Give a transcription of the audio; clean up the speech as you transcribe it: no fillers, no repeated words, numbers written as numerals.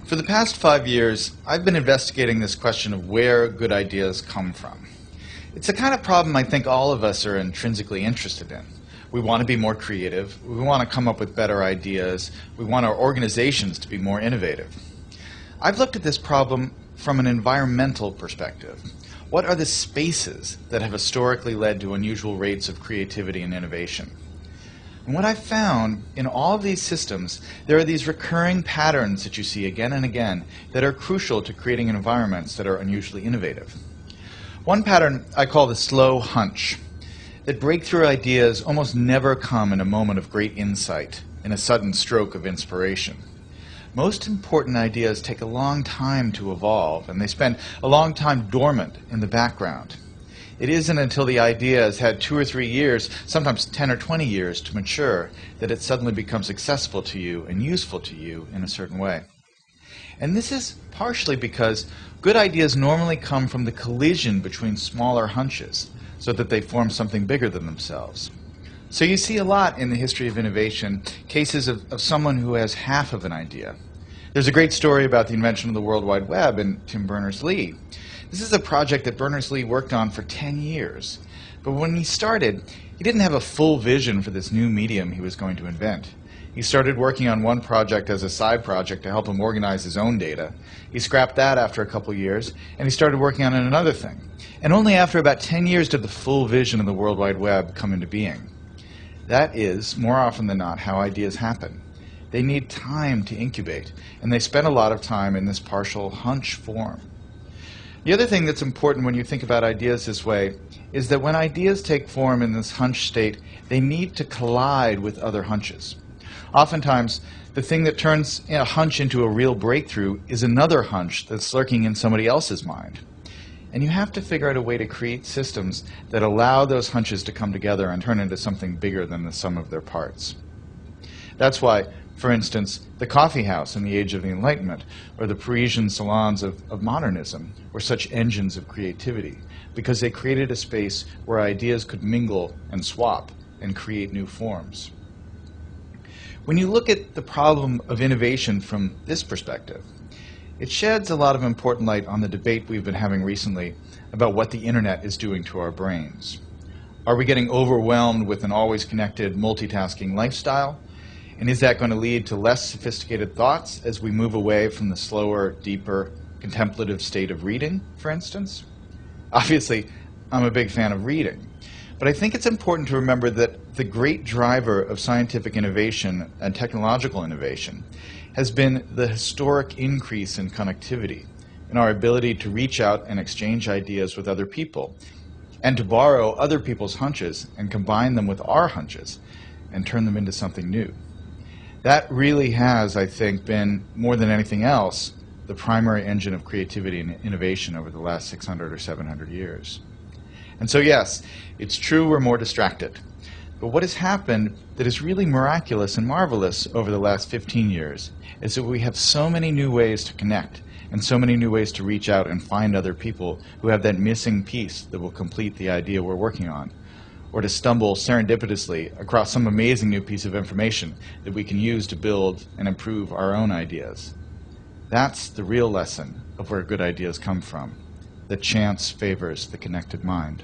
For the past 5 years, I've been investigating this question of where good ideas come from. It's the kind of problem I think all of us are intrinsically interested in. We want to be more creative, we want to come up with better ideas, we want our organizations to be more innovative. I've looked at this problem from an environmental perspective. What are the spaces that have historically led to unusual rates of creativity and innovation? And what I've found in all of these systems, there are these recurring patterns that you see again and again that are crucial to creating environments that are unusually innovative. One pattern I call the slow hunch, that breakthrough ideas almost never come in a moment of great insight, in a sudden stroke of inspiration. Most important ideas take a long time to evolve, and they spend a long time dormant in the background. It isn't until the idea has had 2 or 3 years, sometimes 10 or 20 years to mature, that it suddenly becomes accessible to you and useful to you in a certain way. And this is partially because good ideas normally come from the collision between smaller hunches, so that they form something bigger than themselves. So you see a lot in the history of innovation, cases of someone who has half of an idea. There's a great story about the invention of the World Wide Web in Tim Berners-Lee. This is a project that Berners-Lee worked on for 10 years. But when he started, he didn't have a full vision for this new medium he was going to invent. He started working on one project as a side project to help him organize his own data. He scrapped that after a couple of years, and he started working on another thing. And only after about 10 years did the full vision of the World Wide Web come into being. That is, more often than not, how ideas happen. They need time to incubate, and they spend a lot of time in this partial hunch form. The other thing that's important when you think about ideas this way is that when ideas take form in this hunch state, they need to collide with other hunches. Oftentimes, the thing that turns a hunch into a real breakthrough is another hunch that's lurking in somebody else's mind. And you have to figure out a way to create systems that allow those hunches to come together and turn into something bigger than the sum of their parts. That's why, for instance, the coffee house in the Age of the Enlightenment, or the Parisian salons of modernism, were such engines of creativity, because they created a space where ideas could mingle and swap and create new forms. When you look at the problem of innovation from this perspective, it sheds a lot of important light on the debate we've been having recently about what the internet is doing to our brains. Are we getting overwhelmed with an always connected, multitasking lifestyle? And is that going to lead to less sophisticated thoughts as we move away from the slower, deeper, contemplative state of reading, for instance? Obviously, I'm a big fan of reading. But I think it's important to remember that the great driver of scientific innovation and technological innovation has been the historic increase in connectivity and our ability to reach out and exchange ideas with other people, and to borrow other people's hunches and combine them with our hunches and turn them into something new. That really has, I think, been, more than anything else, the primary engine of creativity and innovation over the last 600 or 700 years. And so yes, it's true we're more distracted. But what has happened that is really miraculous and marvelous over the last 15 years is that we have so many new ways to connect and so many new ways to reach out and find other people who have that missing piece that will complete the idea we're working on, or to stumble serendipitously across some amazing new piece of information that we can use to build and improve our own ideas. That's the real lesson of where good ideas come from. That chance favors the connected mind.